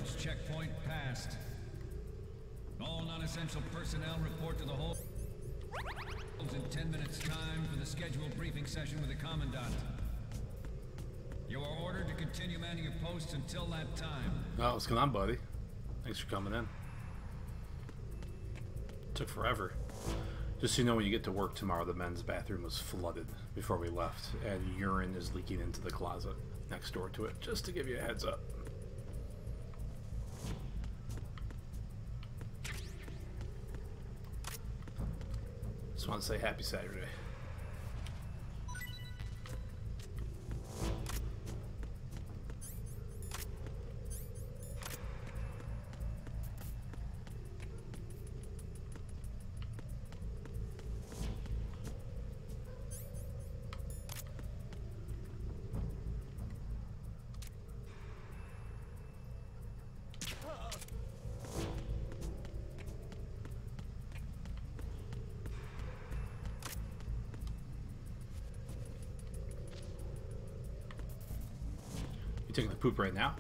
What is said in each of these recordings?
Storage checkpoint passed. All non-essential personnel report to the hold in 10 minutes time for the scheduled briefing session with the Commandant. You are ordered to continue manning your posts until that time. Oh, what's going on, buddy? Thanks for coming in. Took forever. Just so you know, when you get to work tomorrow, the men's bathroom was flooded before we left, and urine is leaking into the closet next door to it, just to give you a heads up. Just want to say happy Saturday. Taking the poop right now.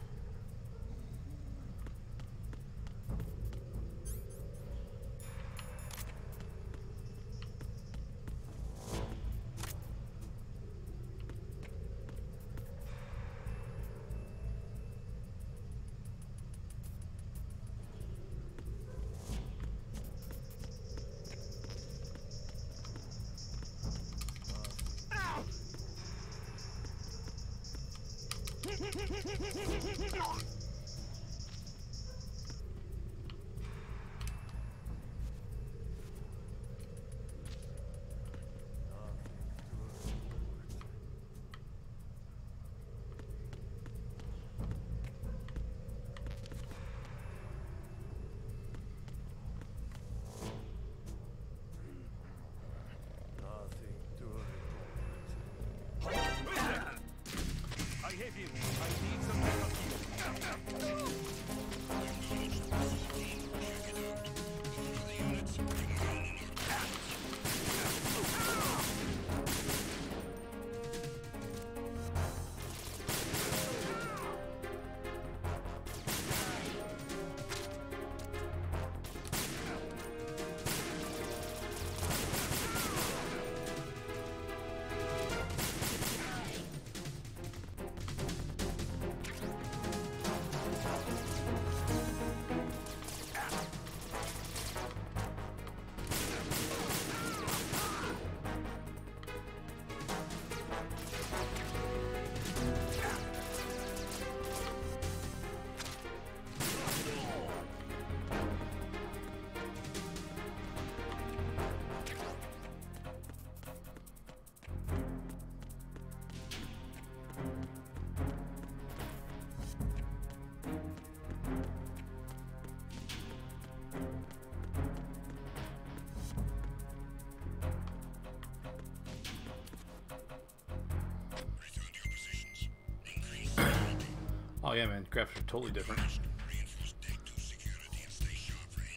Oh yeah, man, graphics are totally different.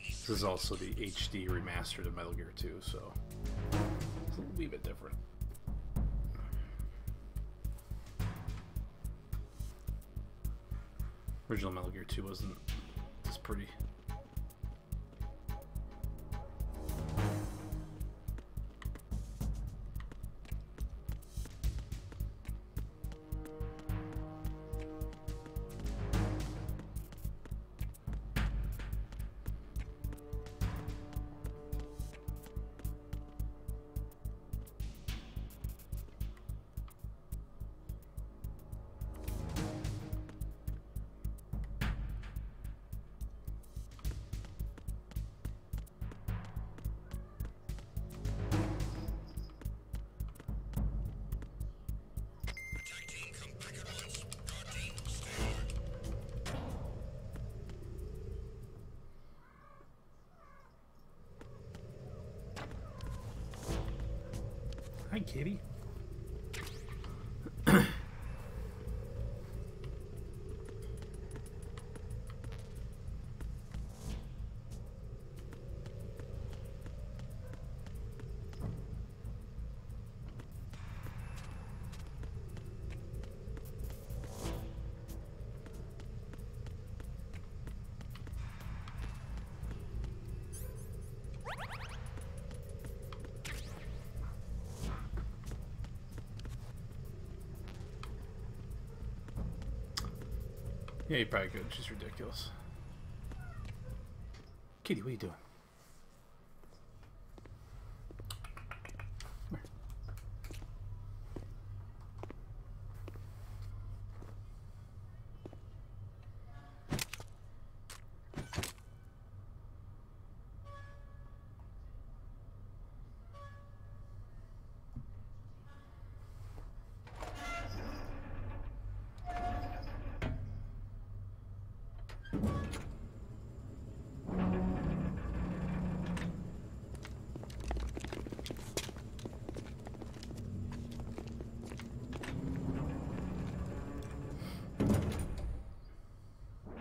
This is also the HD remastered of Metal Gear 2, so it's a wee bit different. Original Metal Gear 2 wasn't this pretty. Hi, kitty. Yeah, you probably could. She's ridiculous. Kitty, what are you doing?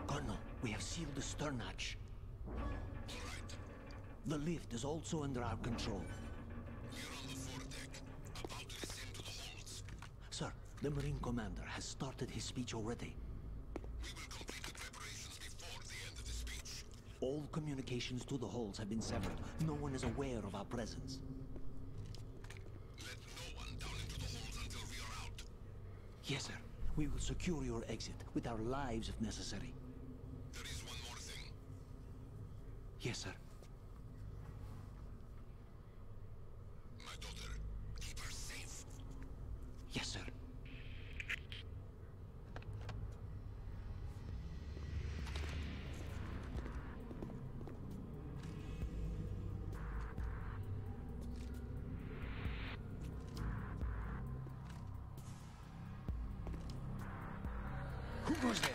Come here. We have sealed the stern hatch. The lift is also under our control. We're on the foredeck, about to descend to the holds. Sir, the Marine Commander has started his speech already. We will complete the preparations before the end of the speech. All communications to the holds have been severed. No one is aware of our presence. Let no one down into the holds until we are out. Yes, sir. We will secure your exit, with our lives if necessary. There is one more thing. Yes, sir. My daughter, keep her safe. Yes, sir. Who goes there?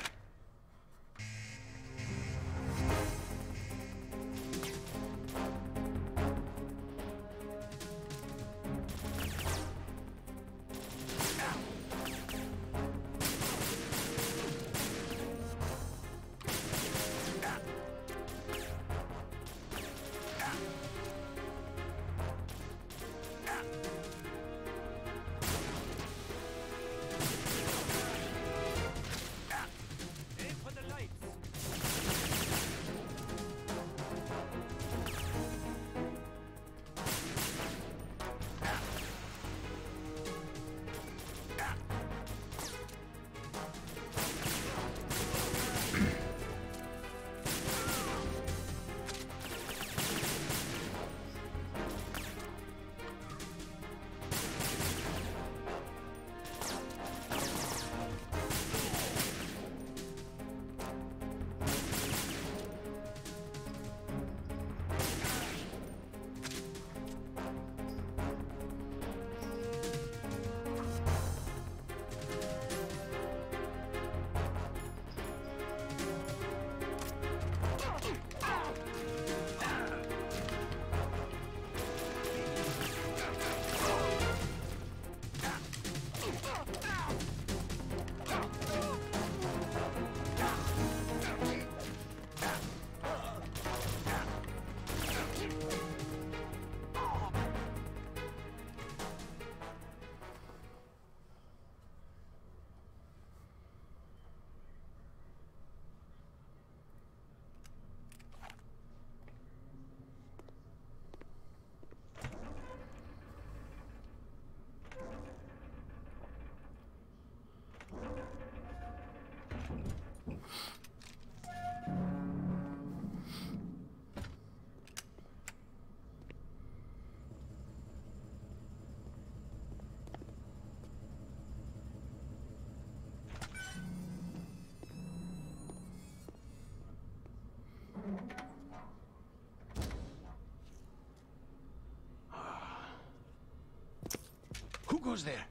Who goes there?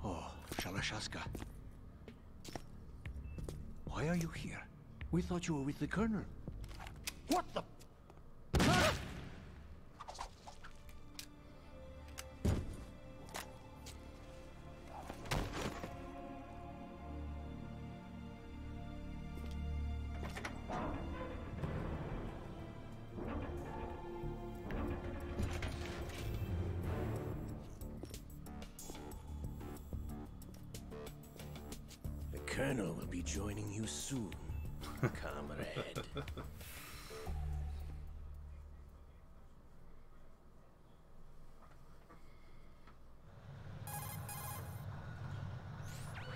Oh, Shalashaska. Why are you here? We thought you were with the Colonel. What the? The Colonel will be joining you soon, comrade.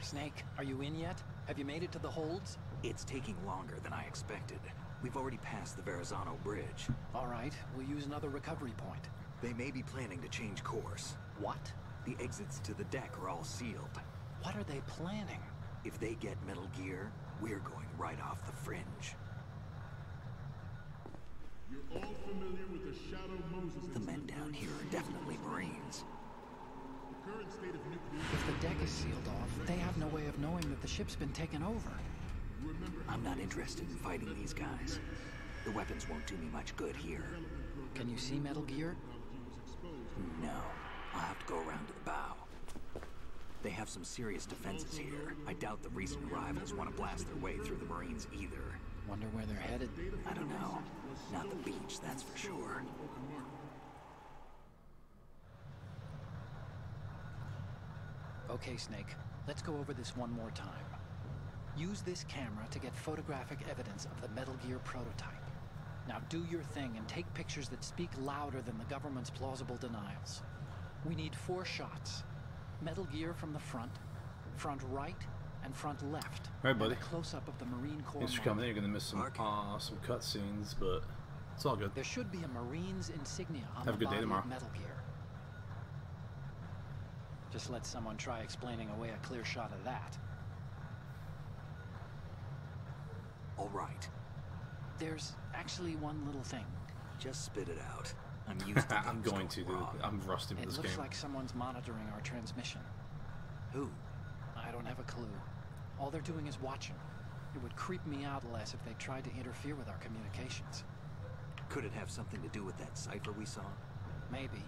Snake, are you in yet? Have you made it to the holds? It's taking longer than I expected. We've already passed the Verrazano Bridge. All right, we'll use another recovery point. They may be planning to change course. What? The exits to the deck are all sealed. What are they planning? If they get Metal Gear, we're going right off the fringe. You're all familiar with the Shadow Moses. The men down here are definitely Marines. The current state of nuclear... If the deck is sealed off, they have no way of knowing that the ship's been taken over. I'm not interested in fighting these guys. The weapons won't do me much good here. Can you see Metal Gear? No. I'll have to go around to the bow. They have some serious defenses here. I doubt the recent arrivals want to blast their way through the Marines either. Wonder where they're headed? I don't know. Not the beach, that's for sure. Okay, Snake. Let's go over this one more time. Use this camera to get photographic evidence of the Metal Gear prototype. Now do your thing and take pictures that speak louder than the government's plausible denials. We need 4 shots. Metal Gear from the front right, and front left. All right, buddy. And a close-up of the Marine Corps. Thanks for coming in. You're gonna miss some cutscenes, but it's all good. There should be a Marine's insignia on Have a the good day body tomorrow. of Metal Gear. Just let someone try explaining away a clear shot of that. All right. There's actually one little thing. Just spit it out. I'm used to I'm going to, dude. I'm rusty with It this looks game. like someone's monitoring our transmission. Who? I don't have a clue. All they're doing is watching. It would creep me out less if they tried to interfere with our communications. Could it have something to do with that cipher we saw? Maybe.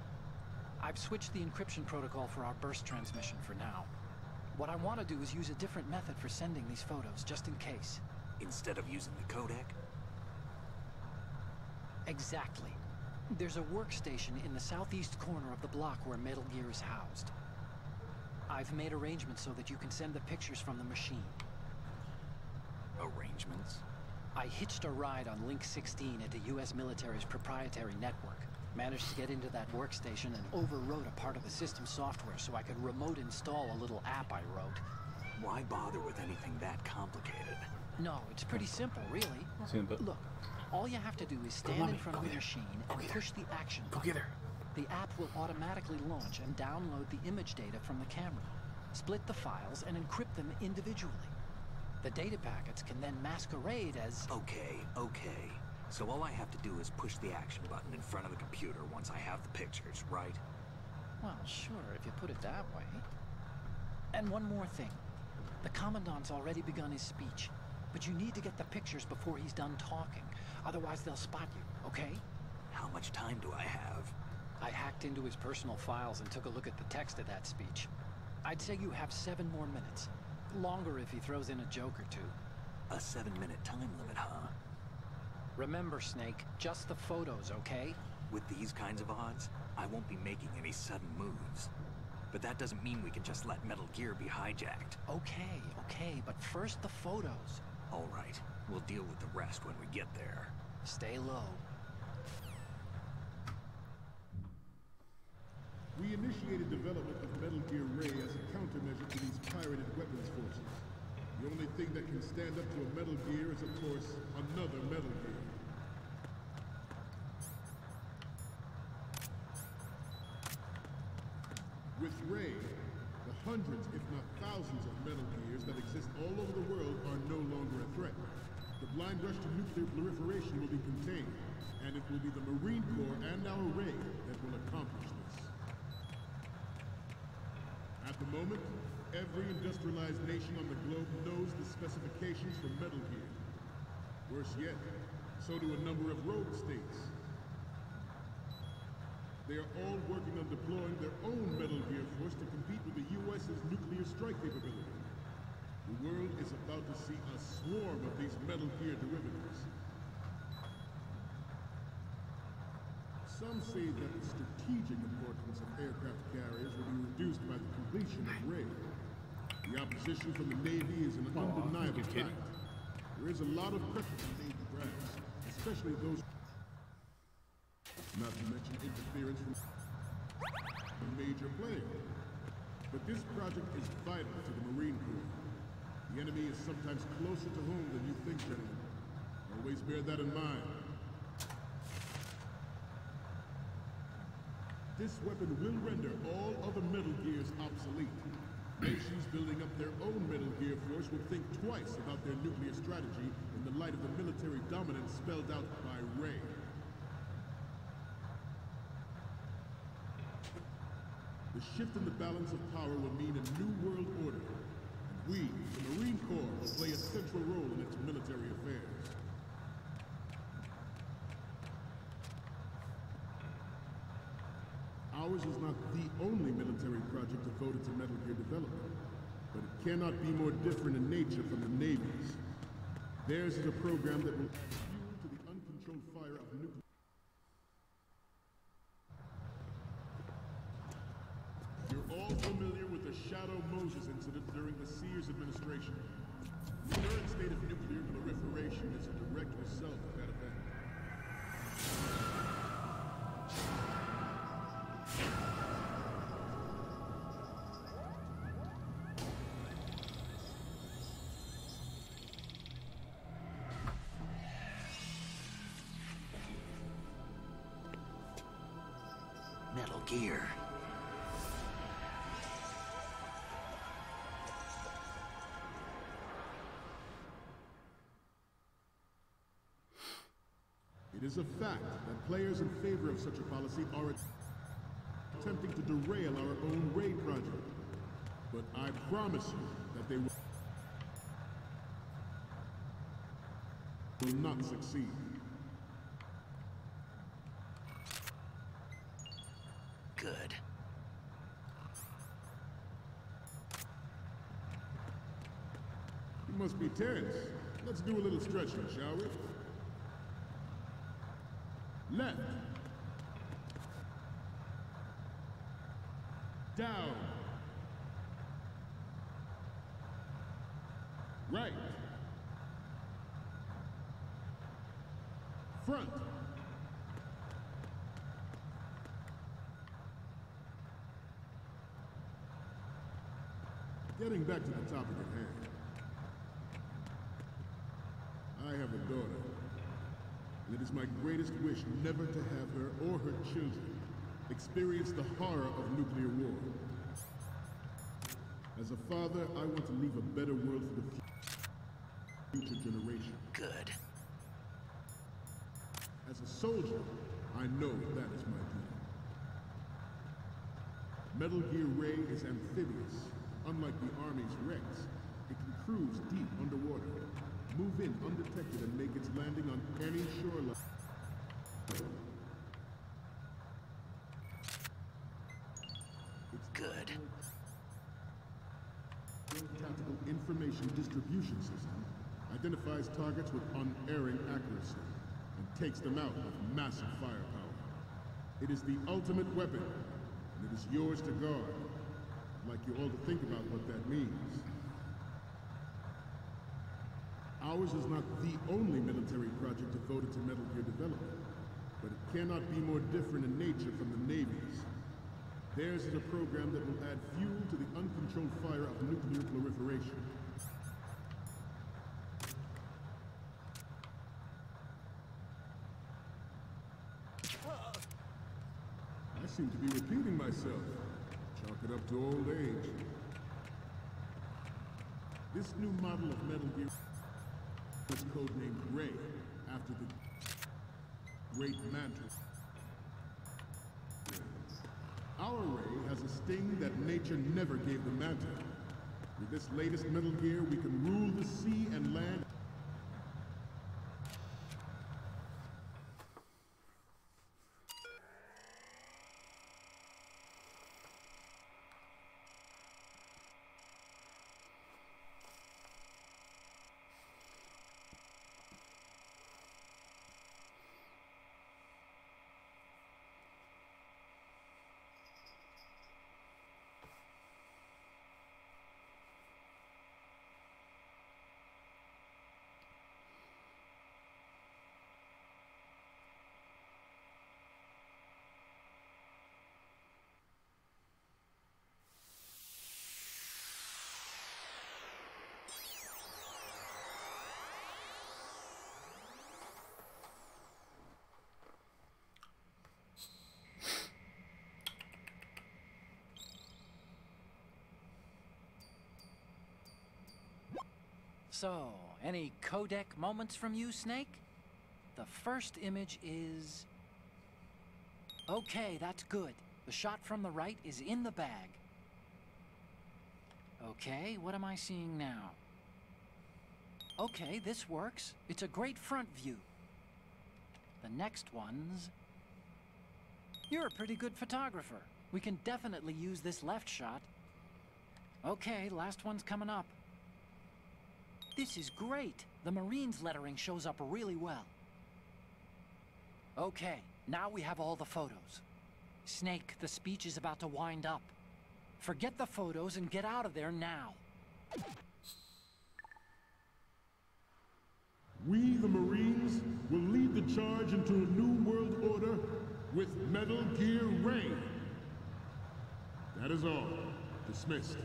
I've switched the encryption protocol for our burst transmission for now. What I want to do is use a different method for sending these photos, just in case. Instead of using the codec? Exactly. There's a workstation in the southeast corner of the block where Metal Gear is housed. I've made arrangements so that you can send the pictures from the machine. Arrangements? I hitched a ride on Link 16 into U.S. military's proprietary network. Managed to get into that workstation and overwrote a part of the system software so I could remote install a little app I wrote. Why bother with anything that complicated? No, it's pretty simple, really. See you in a bit. Look, all you have to do is stand in front of the machine and push the action Go button. get her. The app will automatically launch and download the image data from the camera, split the files, and encrypt them individually. The data packets can then masquerade as... Okay. So all I have to do is push the action button in front of the computer once I have the pictures, right? Well, sure, if you put it that way. And one more thing. The Commandant's already begun his speech, but you need to get the pictures before he's done talking. Otherwise, they'll spot you, okay? How much time do I have? I hacked into his personal files and took a look at the text of that speech. I'd say you have 7 more minutes. Longer if he throws in a joke or two. A 7-minute time limit, huh? Remember, Snake, just the photos, okay? With these kinds of odds, I won't be making any sudden moves. But that doesn't mean we can just let Metal Gear be hijacked. Okay, but first the photos. All right, we'll deal with the rest when we get there. Stay low. We initiated development of Metal Gear Ray as a countermeasure to these pirated weapons forces. The only thing that can stand up to a Metal Gear is, of course, another Metal Gear. With Ray, the hundreds, if not thousands of Metal Gears that exist all over the world are no longer a threat. The blind rush to nuclear proliferation will be contained, and it will be the Marine Corps and our Ray that will accomplish this. At the moment, every industrialized nation on the globe knows the specifications for Metal Gear. Worse yet, so do a number of rogue states. They are all working on deploying their own Metal Gear force to compete with the U.S.'s nuclear strike capability. The world is about to see a swarm of these Metal Gear derivatives. Some say that the strategic importance of aircraft carriers will be reduced by the completion of Ray. The opposition from the Navy is an undeniable fact. There is a lot of pressure on Navy brass, especially those... Not to mention interference from a major player. But this project is vital to the Marine Corps. The enemy is sometimes closer to home than you think, gentlemen. Always bear that in mind. This weapon will render all other Metal Gears obsolete. Nations building up their own Metal Gear force will think twice about their nuclear strategy in the light of the military dominance spelled out by Ray. The shift in the balance of power will mean a new world order. And we, the Marine Corps, will play a central role in its military affairs. Ours is not the only military project devoted to Metal Gear development, but it cannot be more different in nature from the Navy's. Theirs is a program that will add fuel to the uncontrolled fire of nuclear. You're all familiar with the Shadow Moses incident during the Sears administration. The current state of nuclear proliferation is a direct result of that event. Metal Gear. It is a fact that players in favor of such a policy are attempting to derail our own Ray project. But I promise you that they will not succeed. Good. You must be tense. Let's do a little stretching, shall we? Left. Down. Right. Front. Getting back to the topic at hand. I have a daughter, and it is my greatest wish never to have her or her children experience the horror of nuclear war. As a father, I want to leave a better world for the future generation. Good. As a soldier, I know that is my duty. Metal Gear Ray is amphibious. Unlike the Army's Rex, it can cruise deep underwater, move in undetected, and make its landing on any shoreline. Its Good. tactical information distribution system identifies targets with unerring accuracy and takes them out with massive firepower. It is the ultimate weapon, and it is yours to guard. I'd like you all to think about what that means. Ours is not the only military project devoted to Metal Gear development, but it cannot be more different in nature from the Navy's. Theirs is a program that will add fuel to the uncontrolled fire of nuclear proliferation. I seem to be repeating myself. Chalk it up to old age. This new model of Metal Gear is codenamed Ray, after the Great Mantis. Our Ray has a sting that nature never gave the Manta. With this latest Metal Gear, we can rule the sea and land. So, any codec moments from you, Snake? The first image is... Okay, that's good. The shot from the right is in the bag. Okay, what am I seeing now? Okay, this works. It's a great front view. The next one's... You're a pretty good photographer. We can definitely use this left shot. Okay, last one's coming up. This is great. The Marines lettering shows up really well. Okay, now we have all the photos. Snake, the speech is about to wind up. Forget the photos and get out of there now. We, the Marines, will lead the charge into a new world order with Metal Gear Ray. That is all. Dismissed.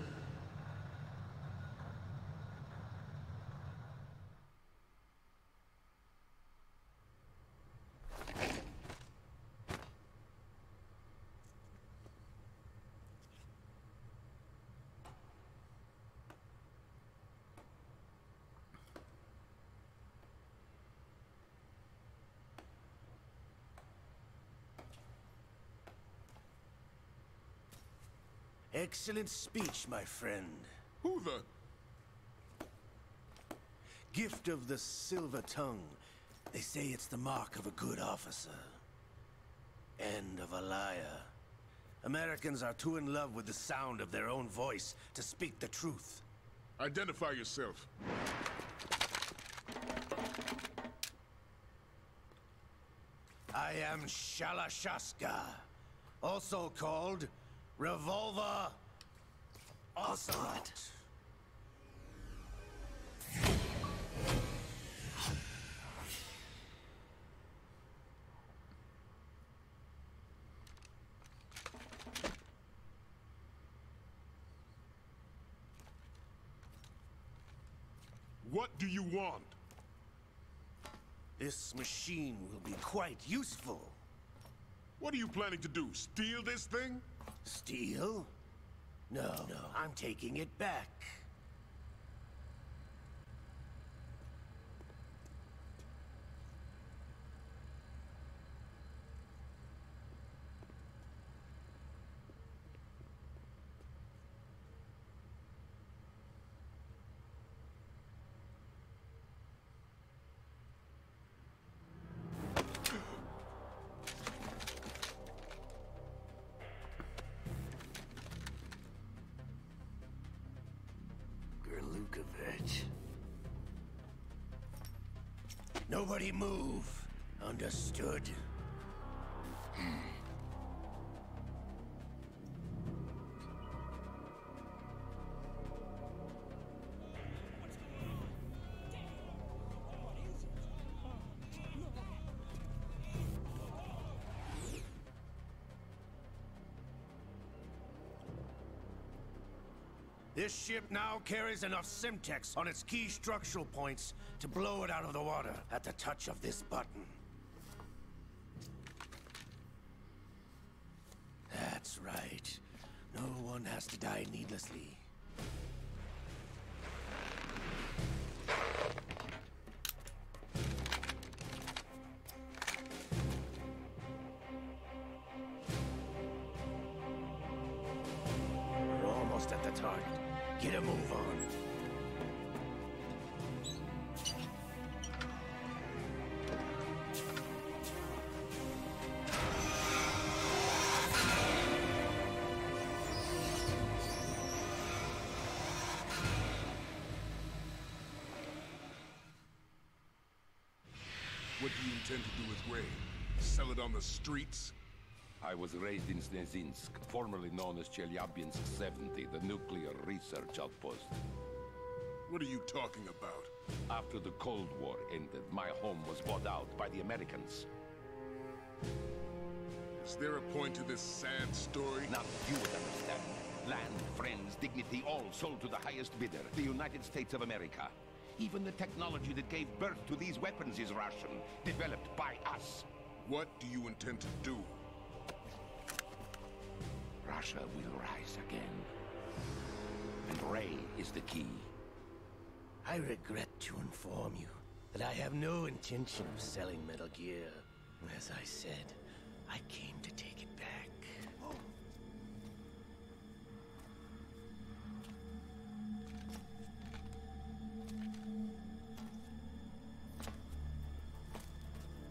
Excellent speech, my friend. Who the... Gift of the silver tongue. They say it's the mark of a good officer. End of a liar. Americans are too in love with the sound of their own voice to speak the truth. Identify yourself. I am Shalashaska, also called Revolver Ocelot. What do you want? This machine will be quite useful. What are you planning to do? Steal this thing? Steal? No, I'm taking it back. Nobody move. Understood? This ship now carries enough Simtex on its key structural points to blow it out of the water at the touch of this button. That's right. No one has to die needlessly. We're almost at the target. Get a move on. What do you intend to do with Ray? Sell it on the streets? I was raised in Snezinsk, formerly known as Chelyabinsk 70, the nuclear research outpost. What are you talking about? After the Cold War ended, my home was bought out by the Americans. Is there a point to this sad story? Now you would understand. Land, friends, dignity, all sold to the highest bidder, the United States of America. Even the technology that gave birth to these weapons is Russian, developed by us. What do you intend to do? Russia will rise again. And Ray is the key. I regret to inform you that I have no intention of selling Metal Gear. As I said, I came to take it back.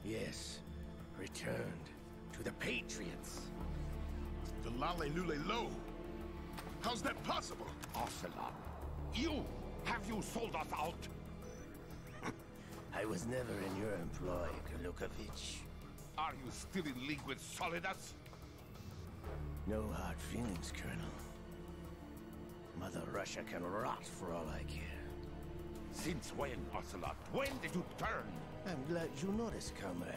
Yes, returned to the Patriots. The Lale Lule Lo. How's that possible? Ocelot, have you sold us out? I was never in your employ, Kurlukovich. Are you still in league with Solidus? No hard feelings, Colonel. Mother Russia can rot for all I care. Since when, Ocelot? When did you turn? I'm glad you noticed, comrade.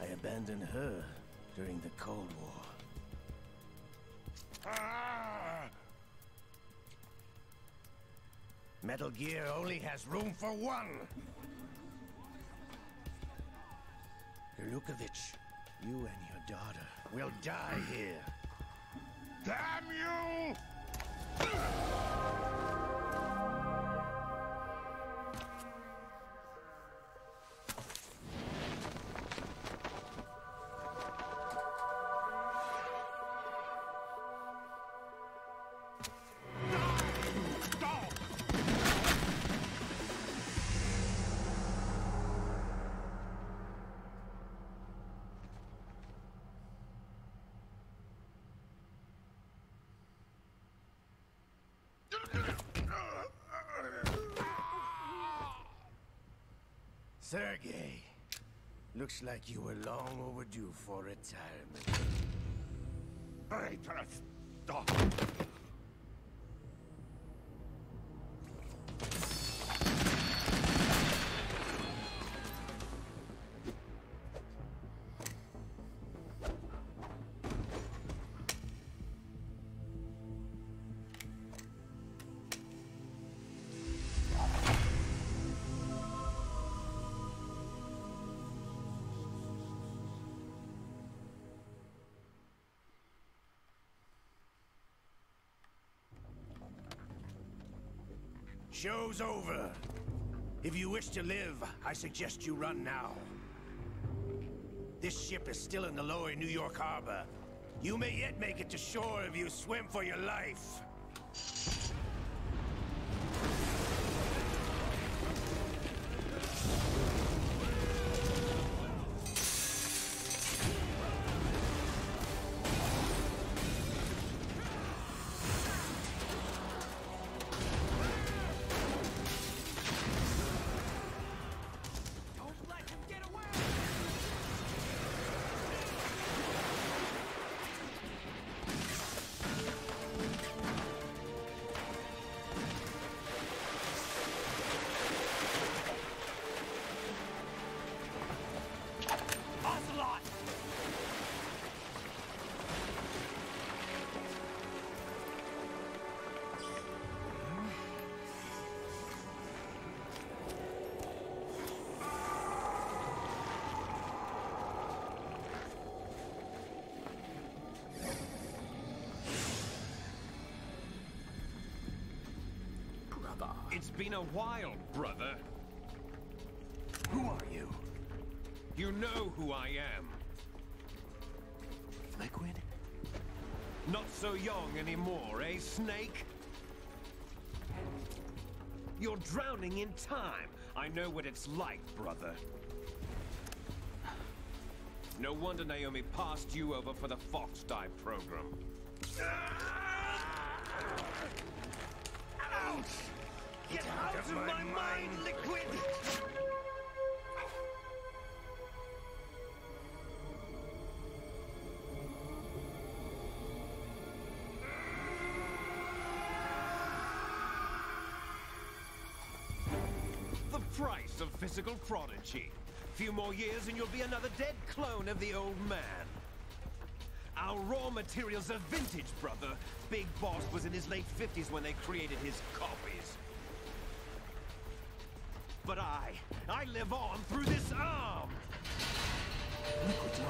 I abandoned her during the Cold War. Ah! Metal Gear only has room for one! Kurlukovich, you and your daughter will die here. Damn you! Sergei, looks like you were long overdue for retirement. Traitorous dog! Show's over. If you wish to live, I suggest you run now. This ship is still in the lower New York harbor. You may yet make it to shore if you swim for your life. It's been a while, brother. Who are you? You know who I am. Liquid? Not so young anymore, eh, Snake? You're drowning in time. I know what it's like, brother. No wonder Naomi passed you over for the Fox Die program. Ouch! Get out of my mind, Liquid! The price of physical prodigy. Few more years and you'll be another dead clone of the old man. Our raw materials are vintage, brother. Big Boss was in his late 50s when they created his copies. But I live on through this arm! Liquid's on.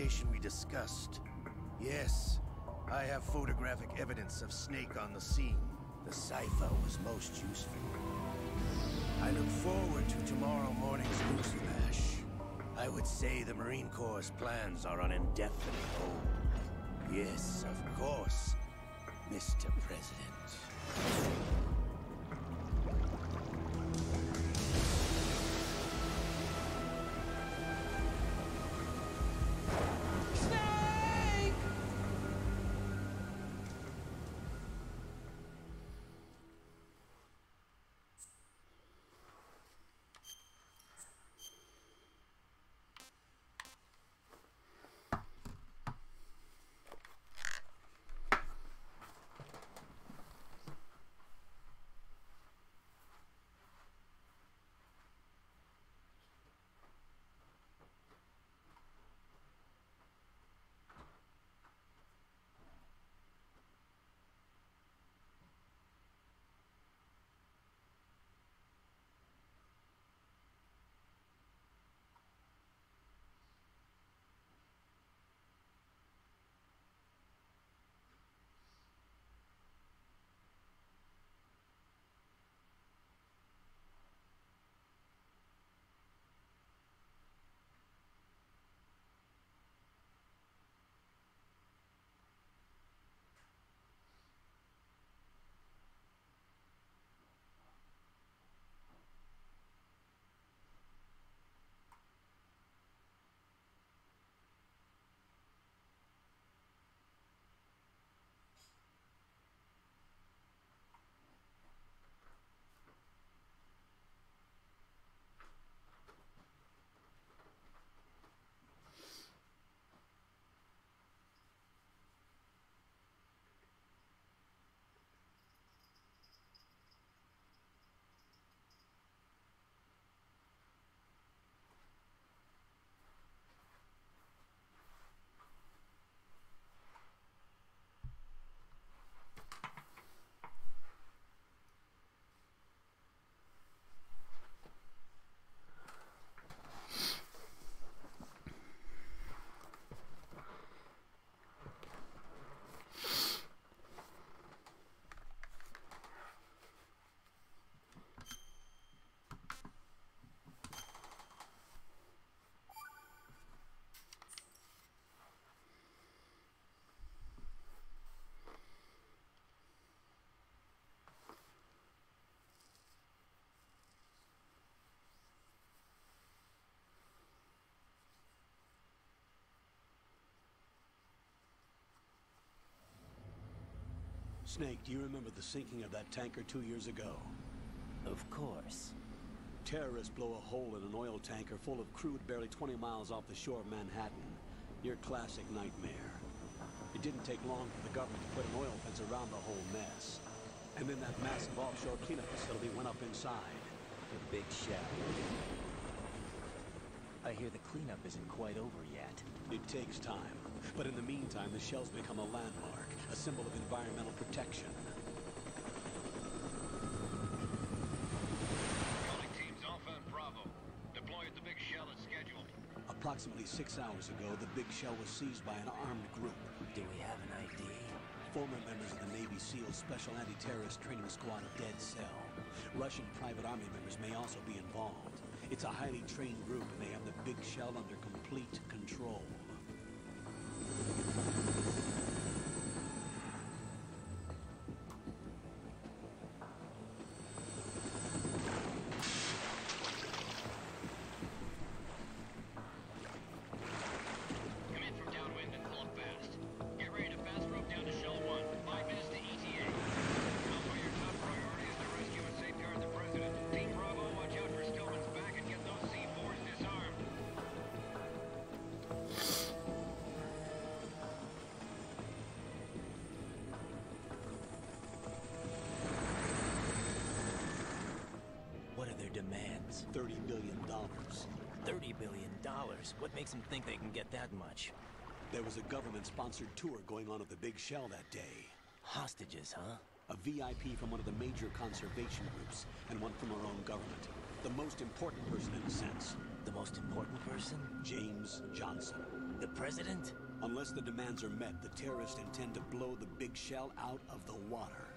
location we discussed. Yes, I have photographic evidence of Snake on the scene. The cipher was most useful. I look forward to tomorrow morning's news flash. I would say the Marine Corps' plans are on indefinite hold. Yes, of course, Mr. President. Snake, do you remember the sinking of that tanker 2 years ago? Of course. Terrorists blow a hole in an oil tanker full of crude barely 20 miles off the shore of Manhattan. Your classic nightmare. It didn't take long for the government to put an oil fence around the whole mess. And then that massive offshore cleanup facility went up inside. The Big Shell. I hear the cleanup isn't quite over yet. It takes time. But in the meantime, the shell's become a landmark, a symbol of environmental protection. Calling teams Alpha and Bravo. Deploy at the Big Shell as scheduled. Approximately 6 hours ago, the Big Shell was seized by an armed group. Do we have an ID? Former members of the Navy SEAL Special Anti-Terrorist Training Squad of Dead Cell. Russian private army members may also be involved. It's a highly trained group, and they have the Big Shell under complete control. Demands. $30 billion. $30 billion? What makes them think they can get that much? There was a government-sponsored tour going on at the Big Shell that day. Hostages, huh? A VIP from one of the major conservation groups, and one from our own government. The most important person in a sense. The most important person? James Johnson. The president? Unless the demands are met, the terrorists intend to blow the big shell out of the water.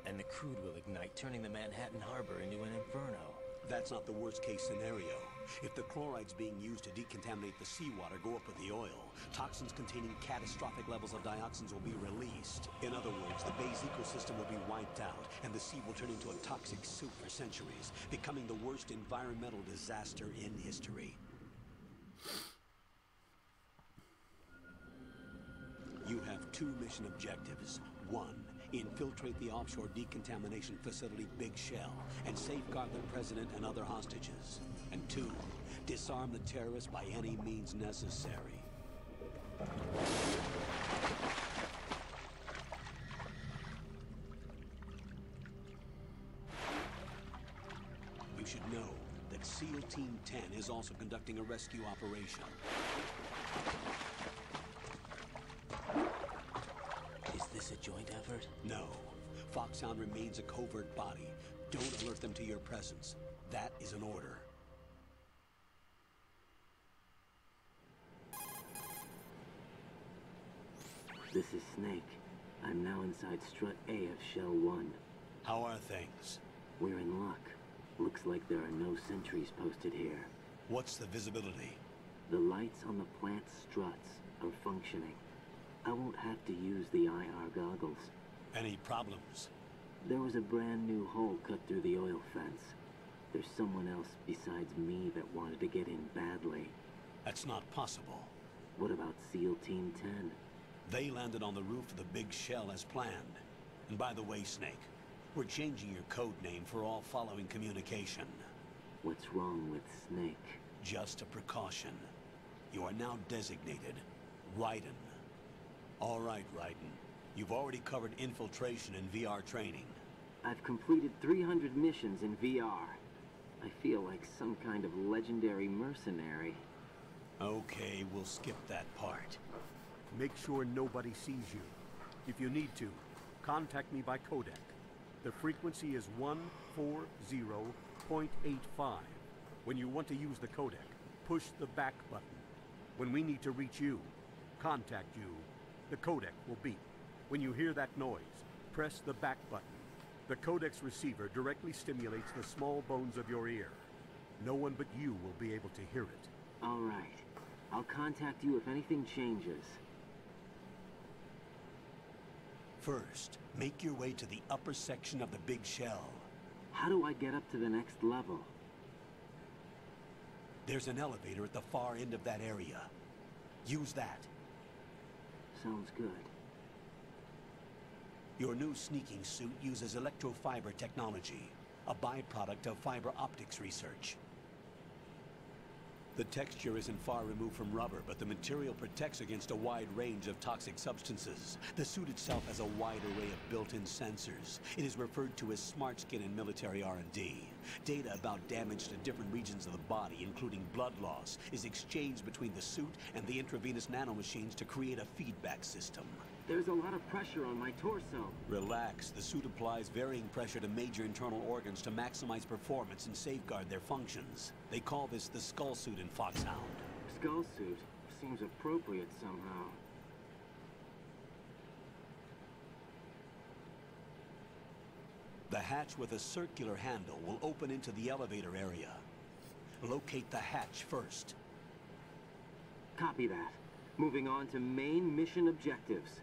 And the crude will ignite, turning the Manhattan Harbor into an inferno. That's not the worst-case scenario. If the chlorides being used to decontaminate the seawater go up with the oil, toxins containing catastrophic levels of dioxins will be released. In other words, the bay's ecosystem will be wiped out, and the sea will turn into a toxic soup for centuries, becoming the worst environmental disaster in history. You have 2 mission objectives. 1, infiltrate the offshore decontamination facility Big Shell and safeguard the president and other hostages. And 2, disarm the terrorists by any means necessary. You should know that SEAL Team 10 is also conducting a rescue operation. Is this a joint effort? No. Foxhound remains a covert body. Don't alert them to your presence. That is an order. This is Snake. I'm now inside Strut A of Shell 1. How are things? We're in luck. Looks like there are no sentries posted here. What's the visibility? The lights on the plant's struts are functioning. I won't have to use the IR goggles. Any problems? There was a brand new hole cut through the oil fence. There's someone else besides me that wanted to get in badly. That's not possible. What about SEAL Team 10? They landed on the roof of the Big Shell as planned. And by the way, Snake, we're changing your code name for all following communication. What's wrong with Snake? Just a precaution. You are now designated Raiden. All right, Raiden. You've already covered infiltration and VR training. I've completed 300 missions in VR. I feel like some kind of legendary mercenary. Okay, we'll skip that part. Make sure nobody sees you. If you need to, contact me by codec. The frequency is 140.85. When you want to use the codec, push the back button. When we need to reach you, contact you, the codec will beep. When you hear that noise, press the back button. The codec's receiver directly stimulates the small bones of your ear. No one but you will be able to hear it. All right. I'll contact you if anything changes. First, make your way to the upper section of the Big Shell. How do I get up to the next level? There's an elevator at the far end of that area. Use that. Sounds good. Your new sneaking suit uses electrofiber technology, a byproduct of fiber optics research. The texture isn't far removed from rubber, but the material protects against a wide range of toxic substances. The suit itself has a wide array of built-in sensors. It is referred to as smart skin in military R&D. Data about damage to different regions of the body, including blood loss, is exchanged between the suit and the intravenous nanomachines to create a feedback system. There's a lot of pressure on my torso. Relax. The suit applies varying pressure to major internal organs to maximize performance and safeguard their functions. They call this the skull suit in Foxhound. Skull suit seems appropriate somehow. The hatch with a circular handle will open into the elevator area. Locate the hatch first. Copy that. Moving on to main mission objectives.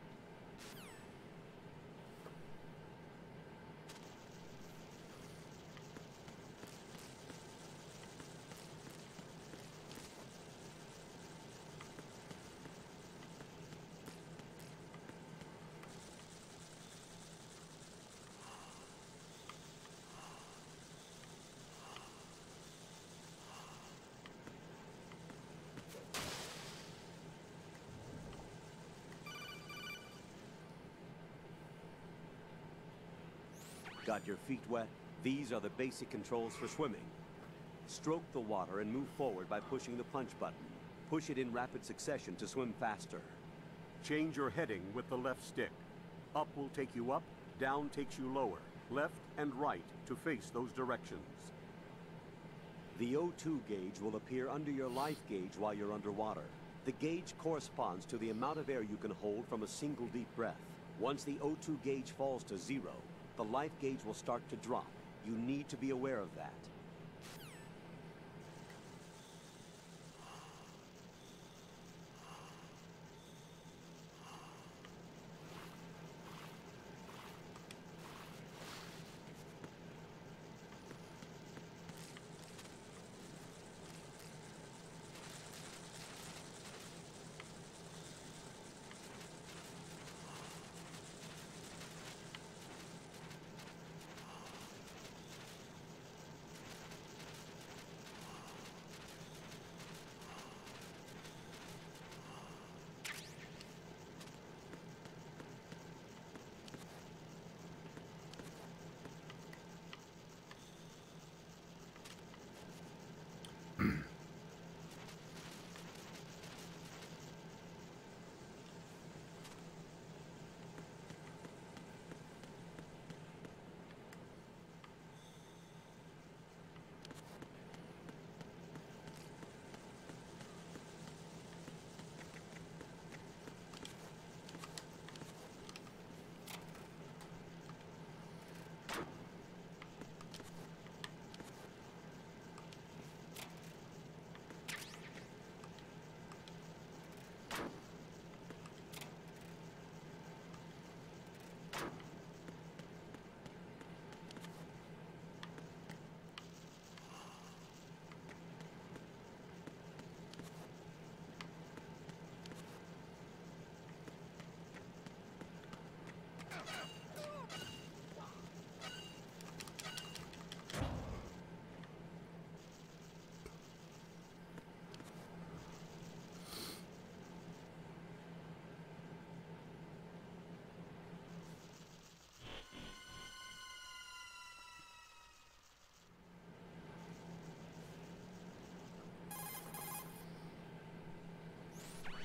Got your feet wet? These are the basic controls for swimming. Stroke the water and move forward by pushing the plunge button. Push it in rapid succession to swim faster. Change your heading with the left stick. Up will take you up, down takes you lower, left and right to face those directions. The O2 gauge will appear under your life gauge while you're underwater. The gauge corresponds to the amount of air you can hold from a single deep breath. Once the O2 gauge falls to 0, the life gauge will start to drop. You need to be aware of that.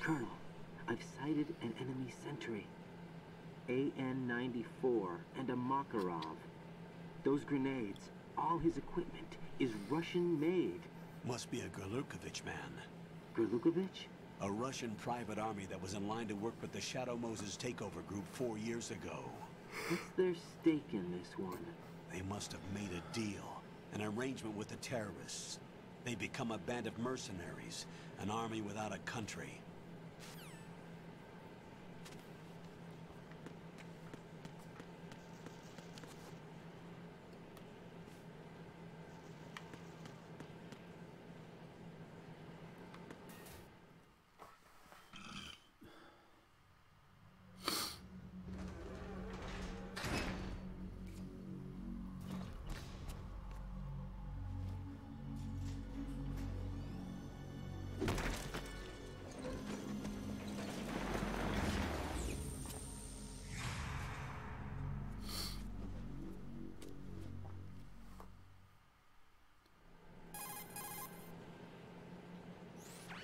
Colonel, I've sighted an enemy sentry. AN-94 and a Makarov. Those grenades, all his equipment, is Russian-made. Must be a Gurlukovich man. Gurlukovich? A Russian private army that was in line to work with the Shadow Moses takeover group 4 years ago. What's their stake in this one? They must have made a deal, an arrangement with the terrorists. They become a band of mercenaries, an army without a country.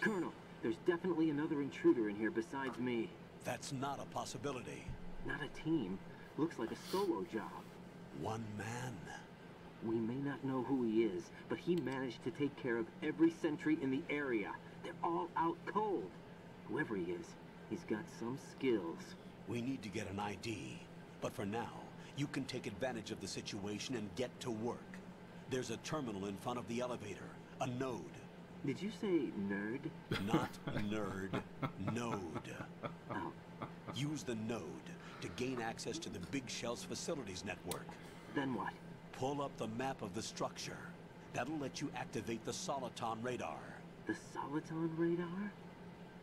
Colonel, there's definitely another intruder in here besides me. That's not a possibility. Not a team. Looks like a solo job. One man. We may not know who he is, but he managed to take care of every sentry in the area. They're all out cold. Whoever he is, he's got some skills. We need to get an ID. But for now, you can take advantage of the situation and get to work. There's a terminal in front of the elevator. A node. Did you say nerd? Not nerd. Node. Oh. Use the node to gain access to the Big Shell's facilities network. Then what? Pull up the map of the structure. That'll let you activate the Soliton radar. The Soliton radar?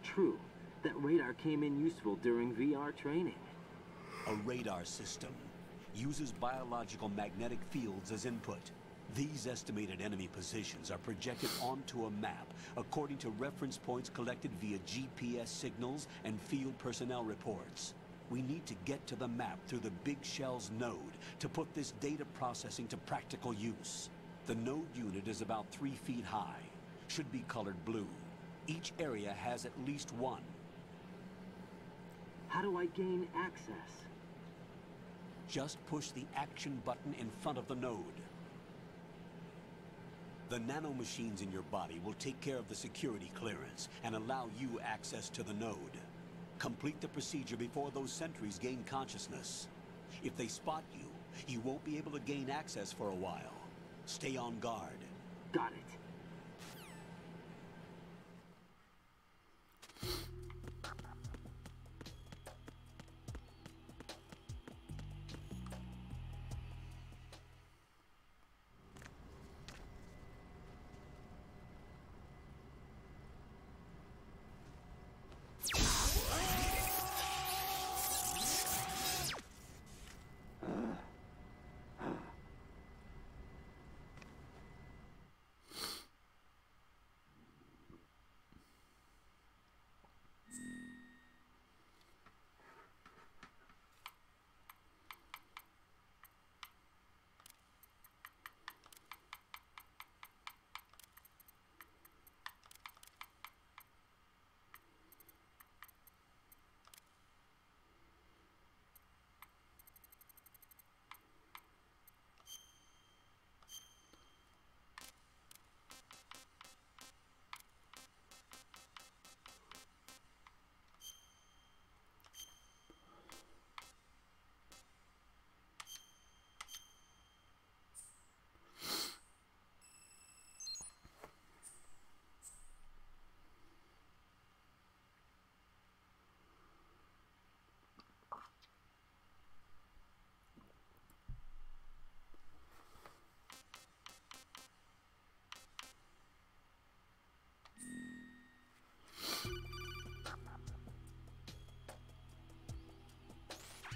True. That radar came in useful during VR training. A radar system uses biological magnetic fields as input. These estimated enemy positions are projected onto a map according to reference points collected via GPS signals and field personnel reports. We need to get to the map through the Big Shell's node to put this data processing to practical use. The node unit is about 3 feet high. Should be colored blue. Each area has at least one. How do I gain access? Just push the action button in front of the node. The nanomachines in your body will take care of the security clearance and allow you access to the node. Complete the procedure before those sentries gain consciousness. If they spot you, you won't be able to gain access for a while. Stay on guard. Got it.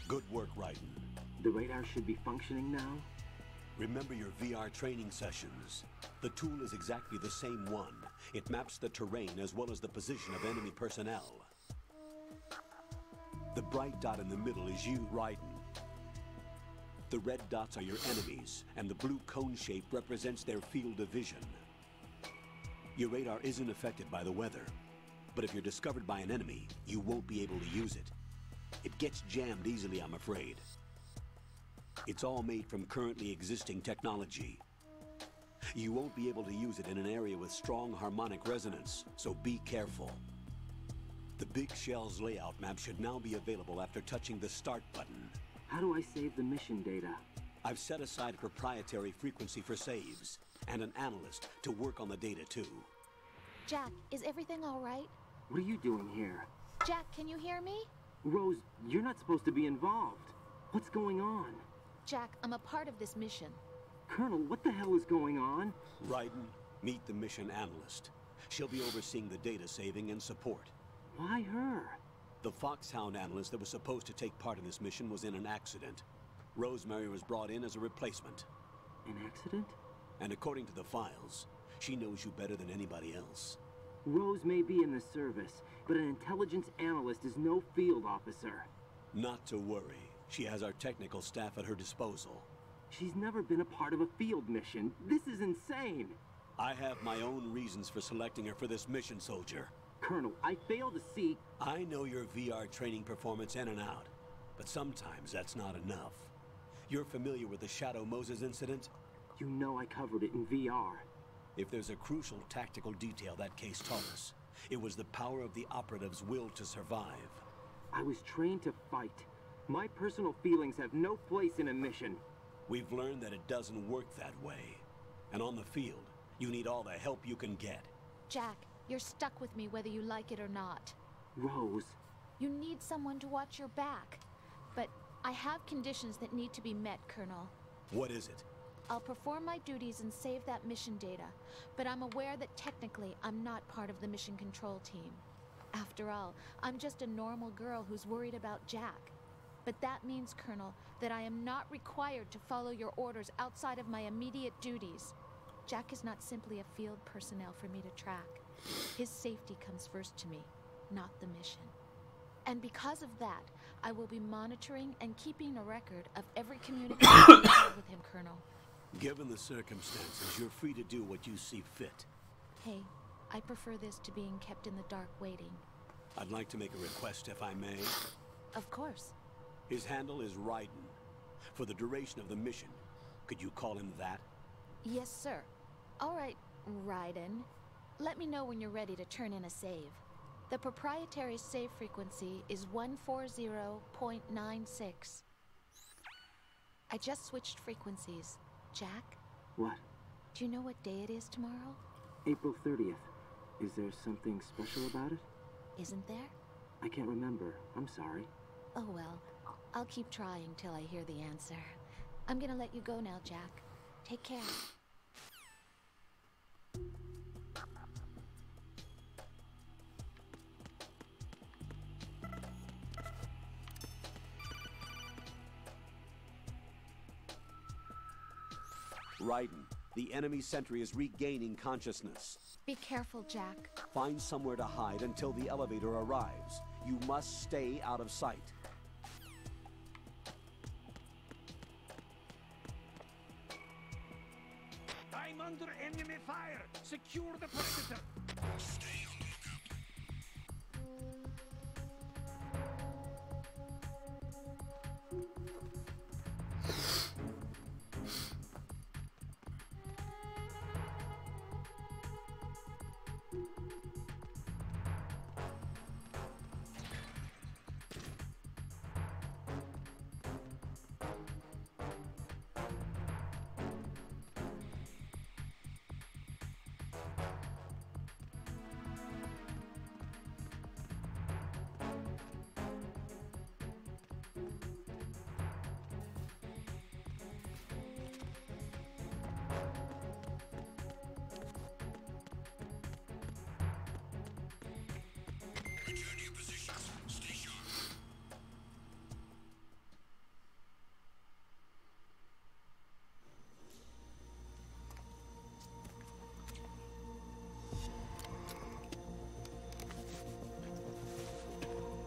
Good work, Raiden. The radar should be functioning now? Remember your VR training sessions. The tool is exactly the same one. It maps the terrain as well as the position of enemy personnel. The bright dot in the middle is you, Raiden. The red dots are your enemies, and the blue cone shape represents their field of vision. Your radar isn't affected by the weather, but if you're discovered by an enemy, you won't be able to use it. It gets jammed easily, I'm afraid. It's all made from currently existing technology. You won't be able to use it in an area with strong harmonic resonance, so be careful. The Big Shell's layout map should now be available after touching the Start button. How do I save the mission data? I've set aside a proprietary frequency for saves, and an analyst to work on the data too. Jack, is everything all right? What are you doing here? Jack, can you hear me? Rose, you're not supposed to be involved. What's going on? Jack, I'm a part of this mission. Colonel, what the hell is going on? Raiden, meet the mission analyst. She'll be overseeing the data saving and support. Why her? The Foxhound analyst that was supposed to take part in this mission was in an accident. Rosemary was brought in as a replacement. An accident? And according to the files, she knows you better than anybody else. Rose may be in the service, but an intelligence analyst is no field officer. Not to worry. She has our technical staff at her disposal. She's never been a part of a field mission. This is insane. I have my own reasons for selecting her for this mission, soldier. Colonel, I fail to see... I know your VR training performance in and out, but sometimes that's not enough. You're familiar with the Shadow Moses incident? You know I covered it in VR. If there's a crucial tactical detail that case taught us, it was the power of the operative's will to survive. I was trained to fight. My personal feelings have no place in a mission. We've learned that it doesn't work that way. And on the field, you need all the help you can get. Jack, you're stuck with me whether you like it or not. Rose. You need someone to watch your back. But I have conditions that need to be met, Colonel. What is it? I'll perform my duties and save that mission data, but I'm aware that technically I'm not part of the mission control team. After all, I'm just a normal girl who's worried about Jack. But that means, Colonel, that I am not required to follow your orders outside of my immediate duties. Jack is not simply a field personnel for me to track. His safety comes first to me, not the mission. And because of that, I will be monitoring and keeping a record of every communication I have with him, Colonel. Given the circumstances, you're free to do what you see fit. Hey, I prefer this to being kept in the dark waiting. I'd like to make a request, if I may. Of course. His handle is Raiden. For the duration of the mission, could you call him that? Yes, sir. All right, Raiden. Let me know when you're ready to turn in a save. The proprietary save frequency is 140.96. I just switched frequencies. Jack? What? Do you know what day it is tomorrow? April 30th. Is there something special about it? Isn't there? I can't remember. I'm sorry. Oh well. I'll keep trying till I hear the answer. I'm gonna let you go now, Jack. Take care. Raiden, the enemy sentry is regaining consciousness. Be careful, Jack. Find somewhere to hide until the elevator arrives. You must stay out of sight. I'm under enemy fire! Secure the Predator! Stay on the Return to your positions. Stay sharp.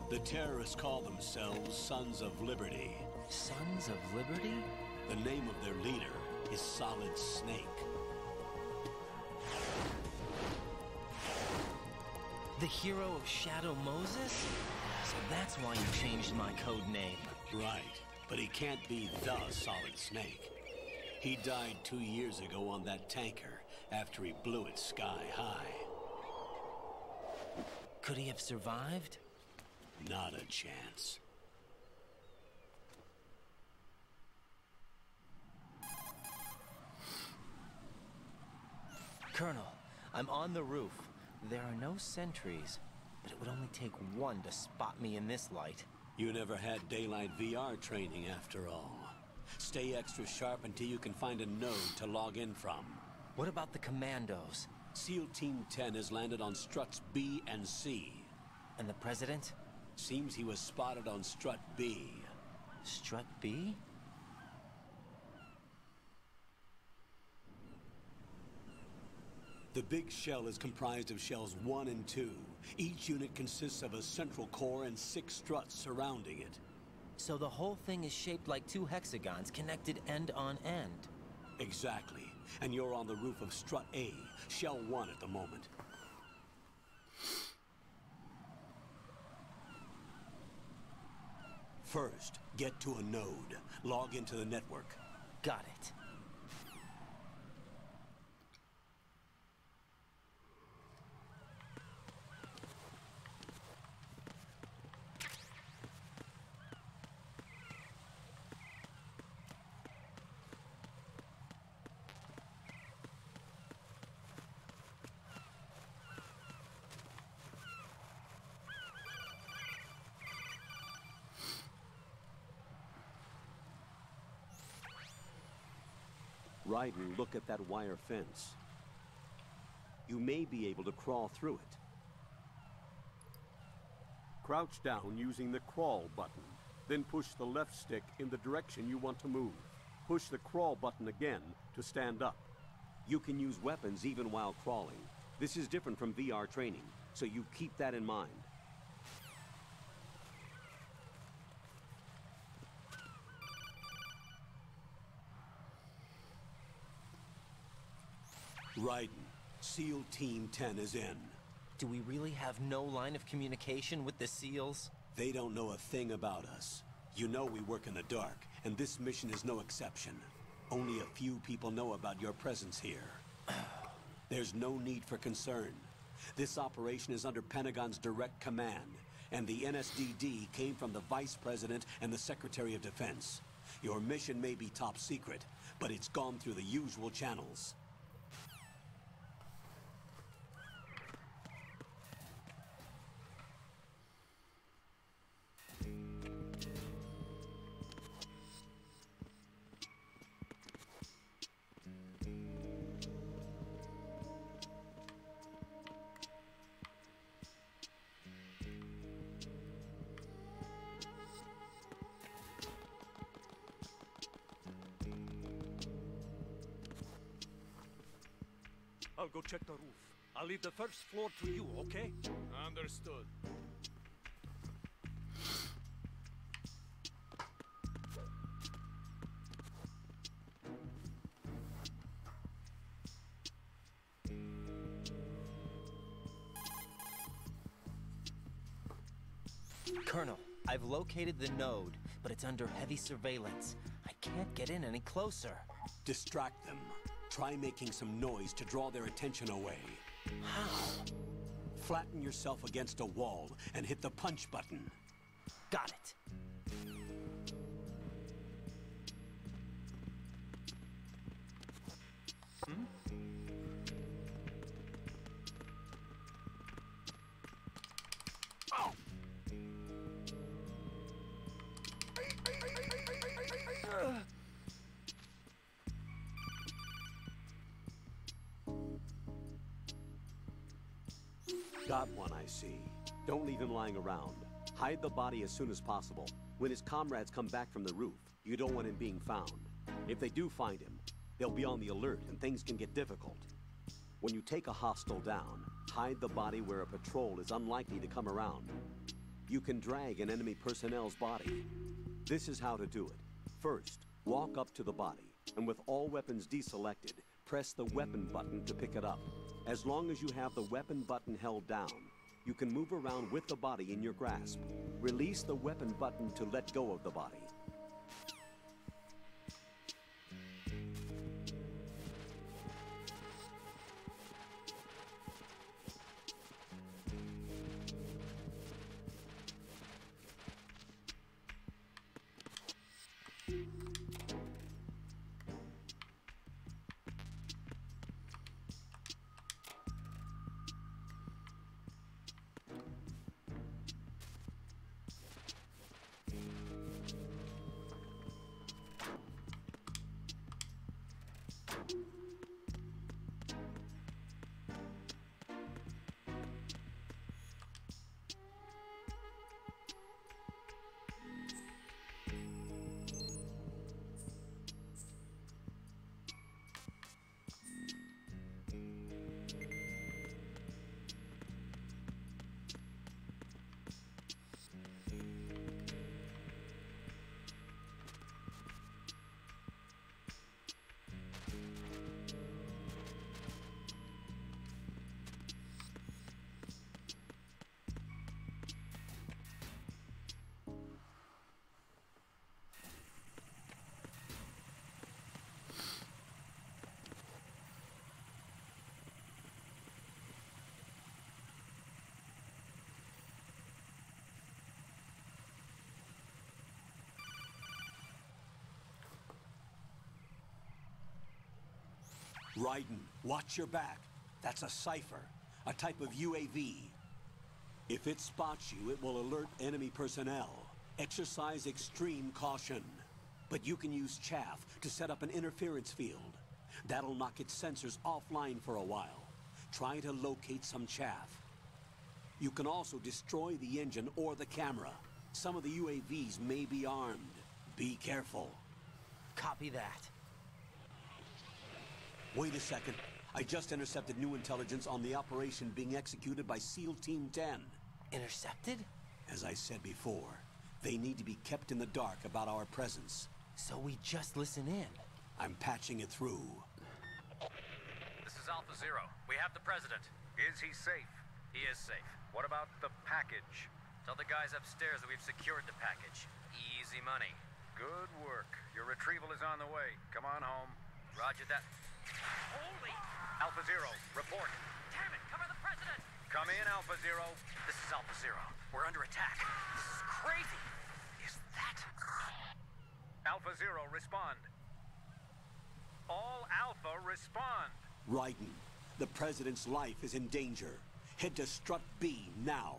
The terrorists call themselves Sons of Liberty. Sons of Liberty? The name of their leader is Solid Snake. The hero of Shadow Moses? So that's why you changed my code name. Right, but he can't be the Solid Snake. He died 2 years ago on that tanker after he blew it sky high. Could he have survived? Not a chance. Colonel, I'm on the roof. There are no sentries, but it would only take one to spot me in this light. You never had daylight VR training after all. Stay extra sharp until you can find a node to log in from. What about the commandos? SEAL Team 10 has landed on struts B and C. And the President? Seems he was spotted on strut B. Strut B? The big shell is comprised of shells 1 and 2. Each unit consists of a central core and 6 struts surrounding it. So the whole thing is shaped like 2 hexagons connected end on end. Exactly. And you're on the roof of strut A, shell 1 at the moment. First, get to a node. Log into the network. Got it. Raiden, look at that wire fence. You may be able to crawl through it. Crouch down using the crawl button. Then push the left stick in the direction you want to move. Push the crawl button again to stand up. You can use weapons even while crawling. This is different from VR training, so you keep that in mind. Raiden, SEAL Team 10 is in. Do we really have no line of communication with the SEALs? They don't know a thing about us. You know we work in the dark, and this mission is no exception. Only a few people know about your presence here. There's no need for concern. This operation is under Pentagon's direct command, and the NSDD came from the Vice President and the Secretary of Defense. Your mission may be top secret, but it's gone through the usual channels. I'll go check the roof. I'll leave the first floor to you, okay? Understood. Colonel, I've located the node, but it's under heavy surveillance. I can't get in any closer. Distract them. Try making some noise to draw their attention away. How? Flatten yourself against a wall and hit the punch button. Got it. Got one, I see. Don't leave him lying around. Hide the body as soon as possible. When his comrades come back from the roof, you don't want him being found. If they do find him, they'll be on the alert and things can get difficult. When you take a hostile down, hide the body where a patrol is unlikely to come around. You can drag an enemy personnel's body. This is how to do it. First, walk up to the body, and with all weapons deselected, press the weapon button to pick it up. As long as you have the weapon button held down, you can move around with the body in your grasp. Release the weapon button to let go of the body. Raiden, watch your back. That's a cipher, a type of UAV. If it spots you, it will alert enemy personnel. Exercise extreme caution. But you can use chaff to set up an interference field. That'll knock its sensors offline for a while. Try to locate some chaff. You can also destroy the engine or the camera. Some of the UAVs may be armed. Be careful. Copy that. Wait a second. I just intercepted new intelligence on the operation being executed by SEAL Team 10. Intercepted? As I said before, they need to be kept in the dark about our presence. So we just listen in. I'm patching it through. This is Alpha Zero. We have the President. Is he safe? He is safe. What about the package? Tell the guys upstairs that we've secured the package. Easy money. Good work. Your retrieval is on the way. Come on home. Roger that. Holy Alpha Zero, report. Damn it, cover the president! Come in, Alpha Zero. This is Alpha Zero. We're under attack. This is crazy. Is that... Alpha Zero, respond. All Alpha, respond. Raiden, the president's life is in danger. Head to Strut B now.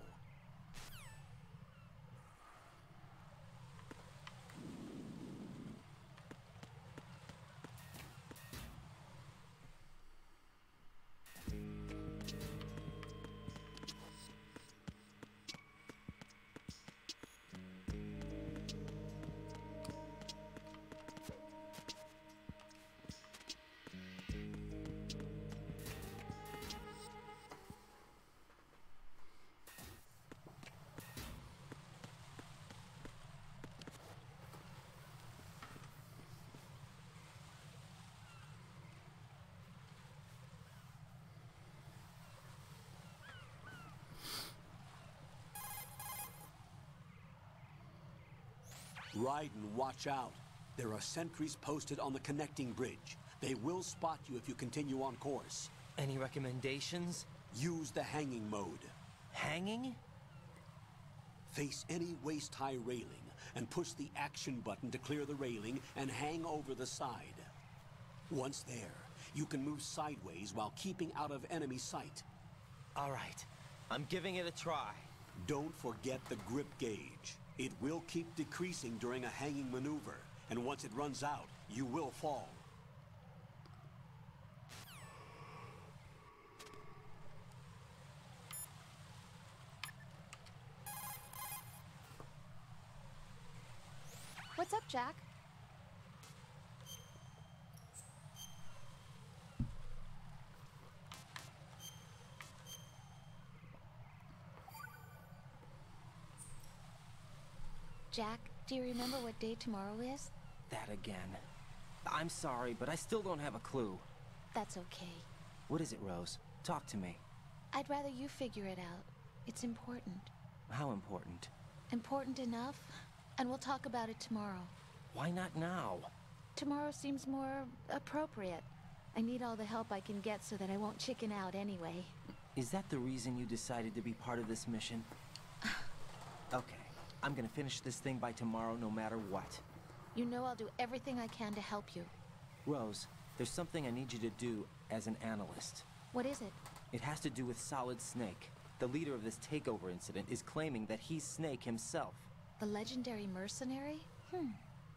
Raiden, watch out. There are sentries posted on the connecting bridge. They will spot you if you continue on course. Any recommendations? Use the hanging mode. Hanging? Face any waist-high railing and push the action button to clear the railing and hang over the side. Once there, you can move sideways while keeping out of enemy sight. All right. I'm giving it a try. Don't forget the grip gauge. It will keep decreasing during a hanging maneuver, and once it runs out, you will fall. What's up, Jack? Jack, do you remember what day tomorrow is? That again. I'm sorry, but I still don't have a clue. That's okay. What is it, Rose? Talk to me. I'd rather you figure it out. It's important. How important? Important enough, and we'll talk about it tomorrow. Why not now? Tomorrow seems more appropriate. I need all the help I can get so that I won't chicken out anyway. Is that the reason you decided to be part of this mission? Okay. I'm gonna finish this thing by tomorrow no matter what. You know I'll do everything I can to help you. Rose, there's something I need you to do as an analyst. What is it? It has to do with Solid Snake. The leader of this takeover incident is claiming that he's Snake himself. The legendary mercenary?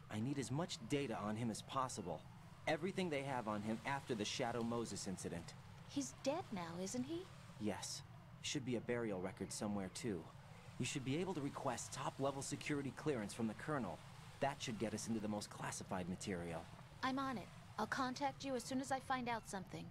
I need as much data on him as possible. Everything they have on him after the Shadow Moses incident. He's dead now, isn't he? Yes. Should be a burial record somewhere too. You should be able to request top-level security clearance from the Colonel. That should get us into the most classified material. I'm on it. I'll contact you as soon as I find out something.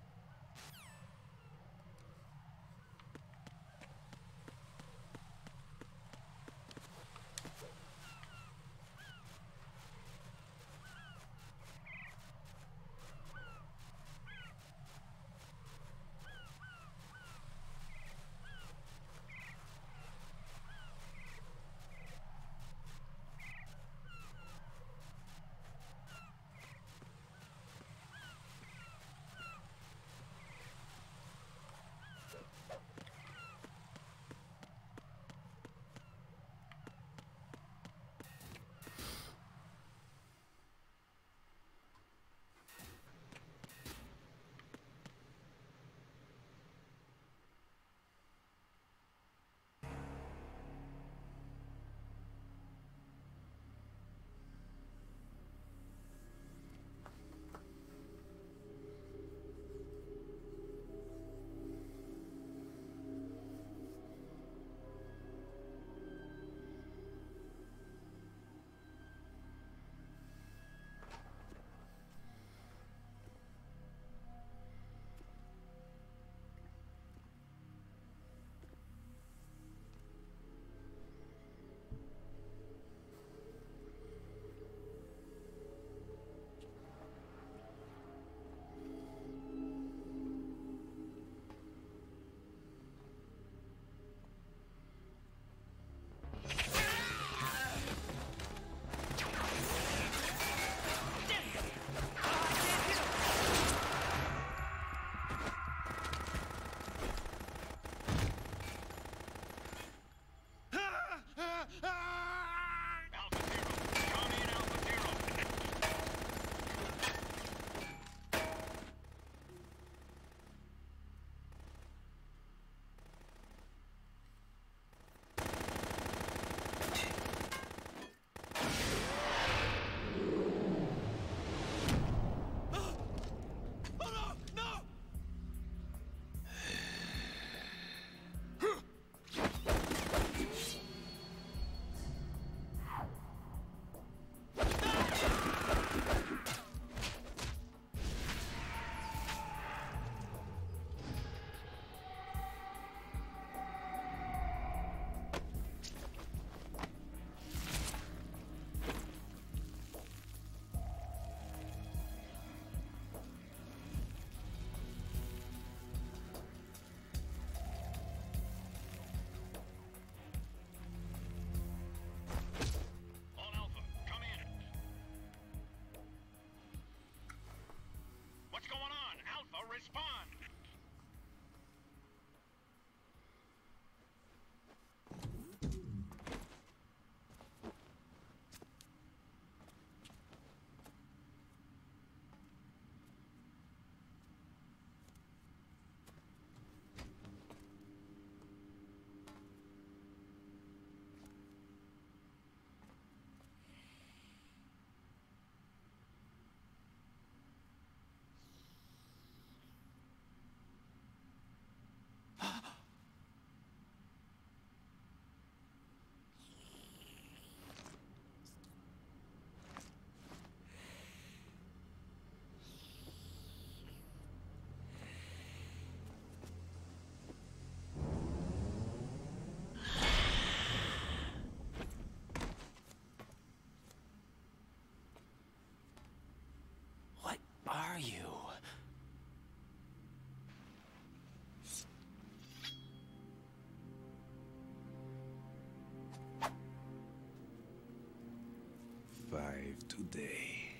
day.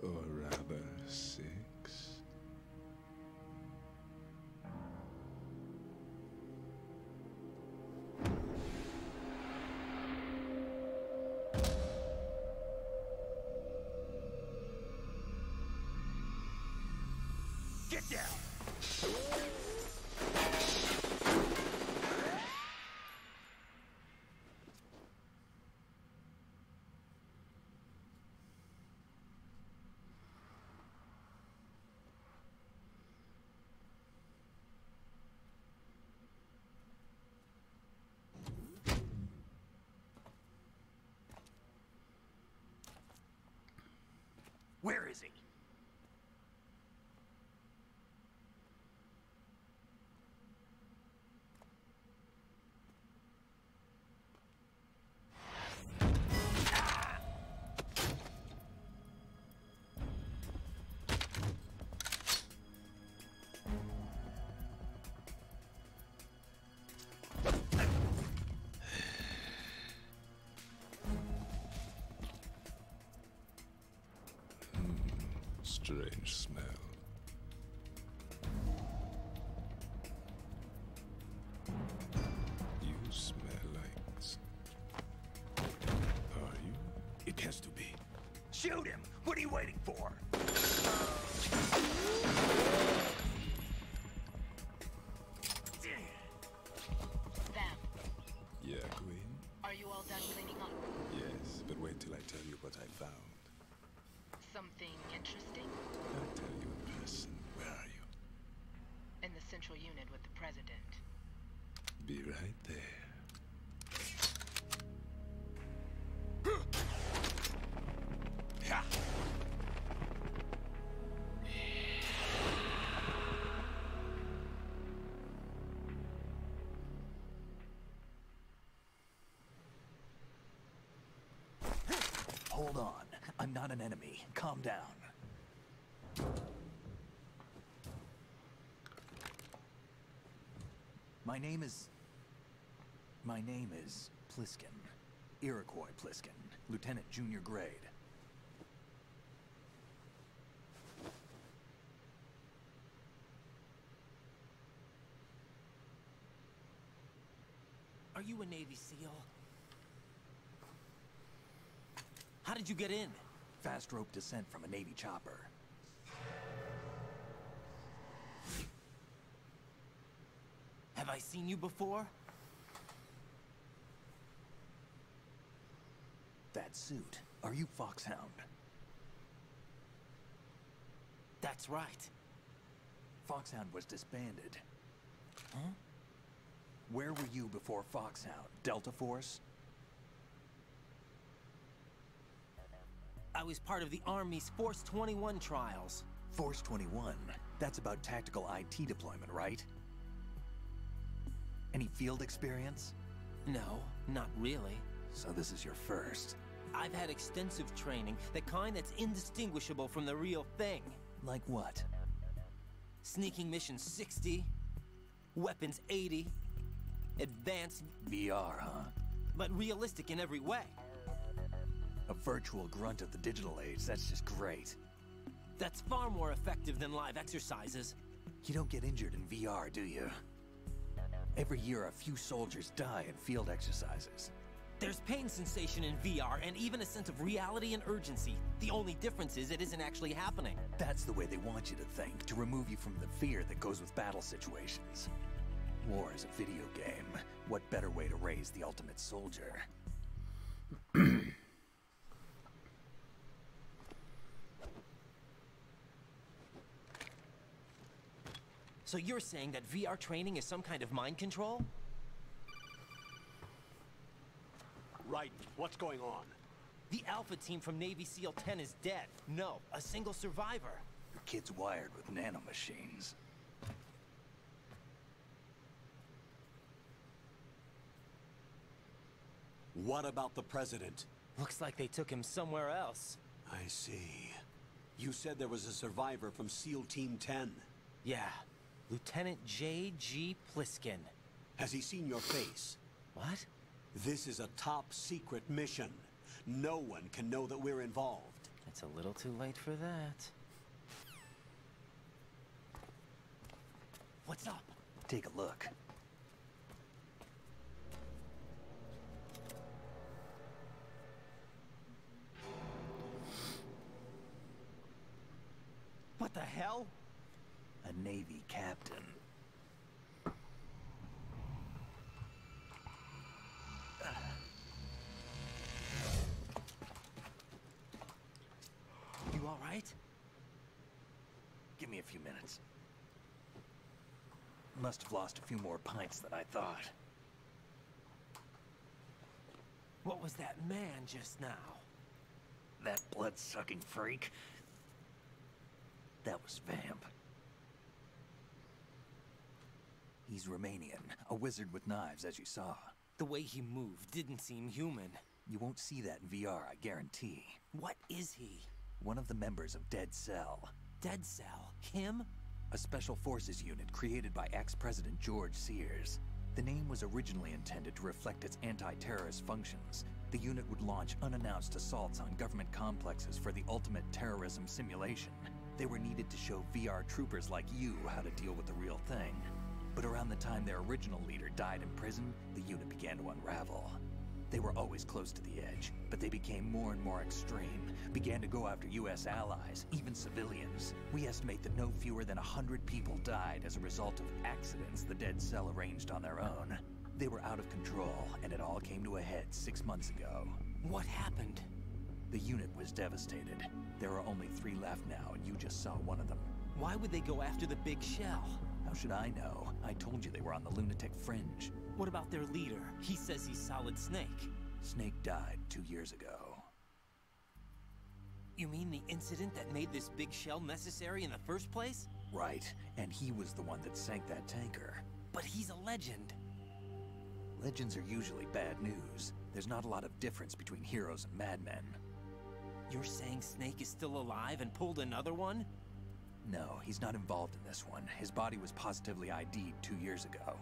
Or rather, 6. Get down! Where is he? Strange smell. You smell like... Are you? It has to be. Shoot him! What are you waiting for? Vam, Yeah, Queen? are you all done cleaning up? Yes, but wait till I tell you what I found. Something interesting? I'll tell you in person. Where are you? In the central unit with the president. Be right there. Hold on. I'm not an enemy. Calm down. My name is Pliskin. Iroquois Pliskin. Lieutenant Junior Grade. Are you a Navy SEAL? How did you get in? Fast rope descent from a Navy chopper. Have I seen you before? That suit. Are you Foxhound? That's right. Foxhound was disbanded. Huh? Where were you before Foxhound? Delta Force? I was part of the Army's Force 21 trials. Force 21? That's about tactical IT deployment, right? Any field experience? No, not really. So this is your first. I've had extensive training, the kind that's indistinguishable from the real thing. Like what? Sneaking mission 60, weapons 80, advanced... VR, huh? But realistic in every way. A virtual grunt of the digital age, that's just great. That's far more effective than live exercises. You don't get injured in VR, do you? Every year a few soldiers die in field exercises. There's pain sensation in VR and even a sense of reality and urgency. The only difference is it isn't actually happening. That's the way they want you to think, to remove you from the fear that goes with battle situations. War is a video game. What better way to raise the ultimate soldier? So you're saying that VR training is some kind of mind control? Right. What's going on? The Alpha team from Navy SEAL 10 is dead. No, a single survivor. Your kid's wired with nanomachines. What about the president? Looks like they took him somewhere else. I see. You said there was a survivor from SEAL Team 10. Yeah. Lieutenant J.G. Pliskin. Has he seen your face? What? This is a top secret mission. No one can know that we're involved. It's a little too late for that. What's up? Take a look. What the hell? A Navy captain. You all right? Give me a few minutes. Must have lost a few more pints than I thought. What was that man just now? That blood-sucking freak? That was Vamp. He's Romanian, a wizard with knives, as you saw. The way he moved didn't seem human. You won't see that in VR, I guarantee. What is he? One of the members of Dead Cell. Dead Cell? Him? A special forces unit created by ex-President George Sears. The name was originally intended to reflect its anti-terrorist functions. The unit would launch unannounced assaults on government complexes for the ultimate terrorism simulation. They were needed to show VR troopers like you how to deal with the real thing. But around the time their original leader died in prison, the unit began to unravel. They were always close to the edge, but they became more and more extreme, began to go after US allies, even civilians. We estimate that no fewer than 100 people died as a result of accidents the Dead Cell arranged on their own. They were out of control, and it all came to a head 6 months ago. What happened? The unit was devastated. There are only 3 left now, and you just saw one of them. Why would they go after the big shell? How should I know? I told you they were on the lunatic fringe. What about their leader? He says he's Solid Snake. Snake died 2 years ago. You mean the incident that made this big shell necessary in the first place? Right, and he was the one that sank that tanker. But he's a legend. Legends are usually bad news. There's not a lot of difference between heroes and madmen. You're saying Snake is still alive and pulled another one? No, he's not involved in this one. His body was positively ID'd 2 years ago.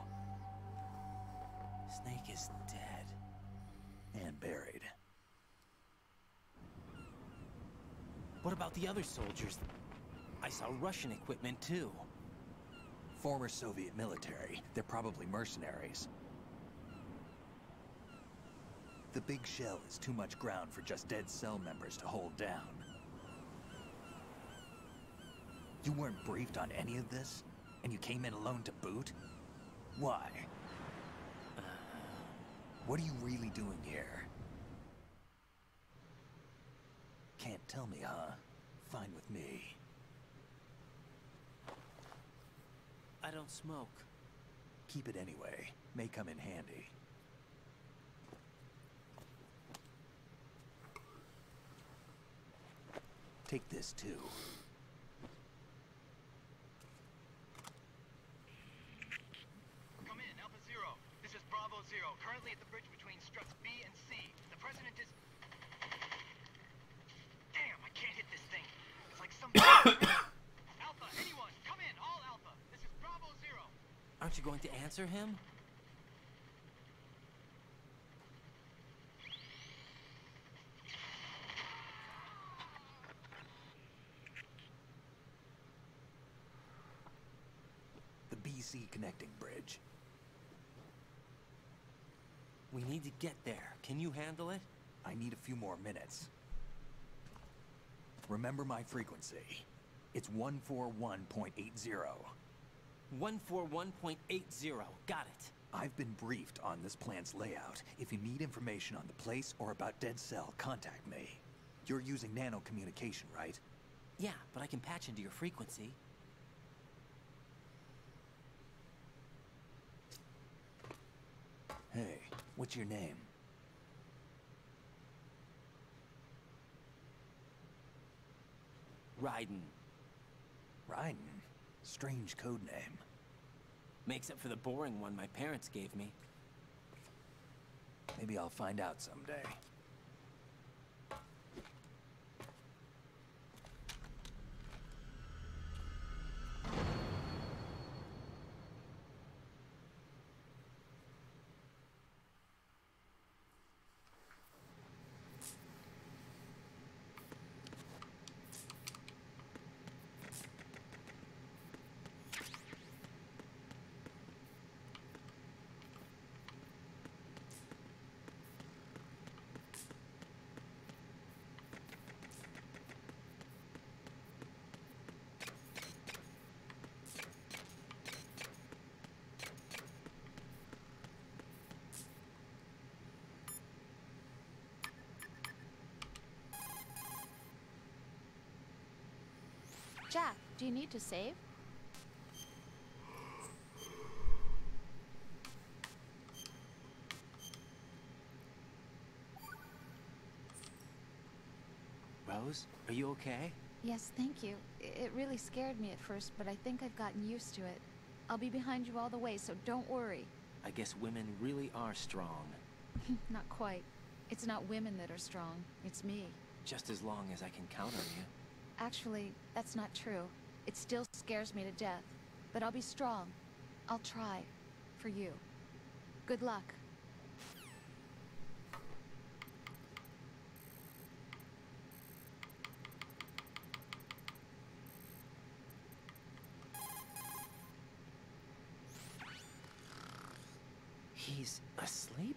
Snake is dead. And buried. What about the other soldiers? I saw Russian equipment too. Former Soviet military. They're probably mercenaries. The big shell is too much ground for just Dead Cell members to hold down. You weren't briefed on any of this? And you came in alone to boot? Why? What are you really doing here? Can't tell me, huh? Fine with me. I don't smoke. Keep it anyway. May come in handy. Take this too. Come in, Alpha Zero. This is Bravo Zero, currently at the bridge between struts B and C. The president is... Damn, I can't hit this thing. It's like some... Alpha, anyone, come in, all Alpha. This is Bravo Zero. Aren't you going to answer him? BC connecting bridge. We need to get there. Can you handle it? I need a few more minutes. Remember my frequency. It's 141.80. 141.80. Got it. I've been briefed on this plant's layout. If you need information on the place or about Dead Cell, contact me. You're using nano communication, right? Yeah, but I can patch into your frequency. Hey, what's your name? Raiden. Raiden? Strange code name. Makes up for the boring one my parents gave me. Maybe I'll find out someday. Jack, do you need to save? Rose, are you okay? Yes, thank you. It really scared me at first, but I think I've gotten used to it. I'll be behind you all the way, so don't worry. I guess women really are strong. Not quite. It's not women that are strong, it's me. Just as long as I can count on you. Actually, that's not true. It still scares me to death. But I'll be strong. I'll try. For you. Good luck. He's asleep?